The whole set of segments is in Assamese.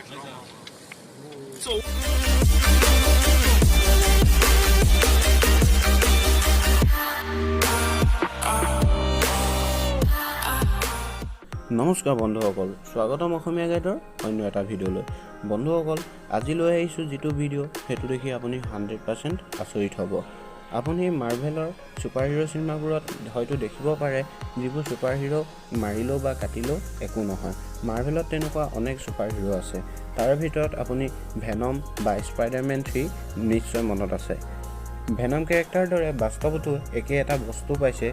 নমস্কাৰ বন্ধুসকল, স্বাগতম অসমীয়া গাইডৰ অন্য এটা ভিডিঅ'লৈ। বন্ধুসকল, আজি লৈ আহিছোঁ যিটো ভিডিঅ' সেইটো দেখি আপুনি 100% আচৰিত হ'ব। আপুনি মাৰ্ভেলৰ ছুপাৰ হিৰো চিনেমাবোৰত হয়তো দেখিব পাৰে যিবোৰ ছুপাৰ হিৰো মাৰিলেও বা কাটিলেও একো নহয়। মাৰ্ভেলত তেনেকুৱা অনেক ছুপাৰ হিৰো আছে। তাৰ ভিতৰত আপুনি ভেনম বা স্পাইডাৰমেন 3 নিশ্চয় মনত আছে। ভেনম কেৰেক্টাৰৰ দৰে বাস্তৱতো একে এটা বস্তু পাইছে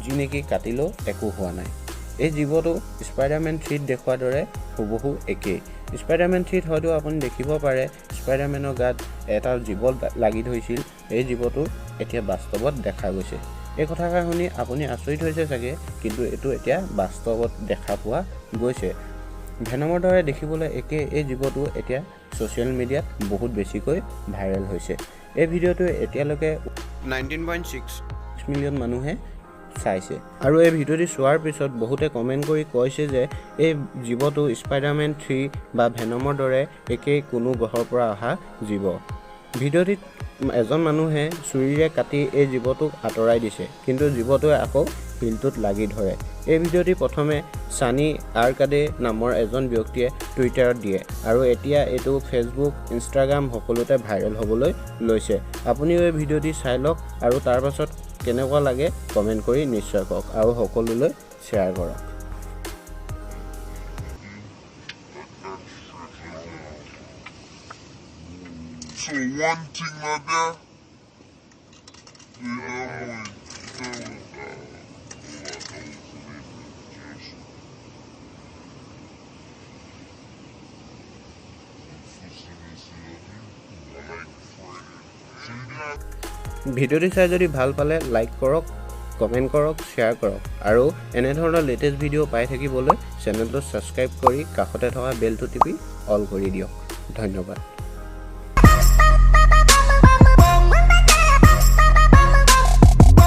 যি নেকি কাটিলেও একো হোৱা নাই। এই জীৱটো স্পাইডাৰমেন 3ত দেখুৱাৰ দৰে হুবহু একেই। স্পাইডাৰমেন 3ত হয়তো আপুনি দেখিব পাৰে স্পাইডাৰমেনৰ গাত এটা জীৱ লাগি ধৰিছিল। এই জীৱটো এতিয়া বাস্তৱত দেখা গৈছে। এই কথাষাৰ শুনি আপুনি আচৰিত হৈছে চাগে, কিন্তু এইটো এতিয়া বাস্তৱত দেখা পোৱা গৈছে। ভেনমৰ দৰে দেখিবলৈ একে এই জীৱটো এতিয়া ছ'চিয়েল মিডিয়াত বহুত বেছিকৈ ভাইৰেল হৈছে। এই ভিডিঅ'টো এতিয়ালৈকে 19.6 মিলিয়ন মানুহে চাইছে। আৰু এই ভিডিঅ'টি চোৱাৰ পিছত বহুতে কমেণ্ট কৰি কৈছে যে এই জীৱটো স্পাইডাৰমেন 3 বা ভেনমৰ দৰে একেই কোনো গ্ৰহৰ পৰা অহা জীৱ। ভিডিঅ'টিত এজন মানুহে চুৰিৰে কাটি এই জীৱটোক আঁতৰাই দিছে, কিন্তু জীৱটোৱে আকৌ শিলটোত লাগি ধৰে। এই ভিডিঅ'টি প্ৰথমে ছানী আৰ্কাডে নামৰ এজন ব্যক্তিয়ে টুইটাৰত দিয়ে আৰু এতিয়া এইটো ফেচবুক, ইনষ্টাগ্ৰাম সকলোতে ভাইৰেল হ'বলৈ লৈছে। আপুনিও এই ভিডিঅ'টি চাই লওক আৰু তাৰ পাছত কেনেকুৱা লাগে কমেণ্ট কৰি নিশ্চয় কওক আৰু সকলোলৈ শ্বেয়াৰ কৰক। So one thing like that, ভিডিঅ'টি চাই যদি ভাল পালে লাইক কৰক, কমেণ্ট কৰক, শ্বেয়াৰ কৰক আৰু এনেধৰণৰ লেটেষ্ট ভিডিঅ' পাই থাকিবলৈ চেনেলটো ছাবস্ক্ৰাইব কৰি কাষতে থকা বেলটো টিপি অল কৰি দিয়ক। ধন্যবাদ।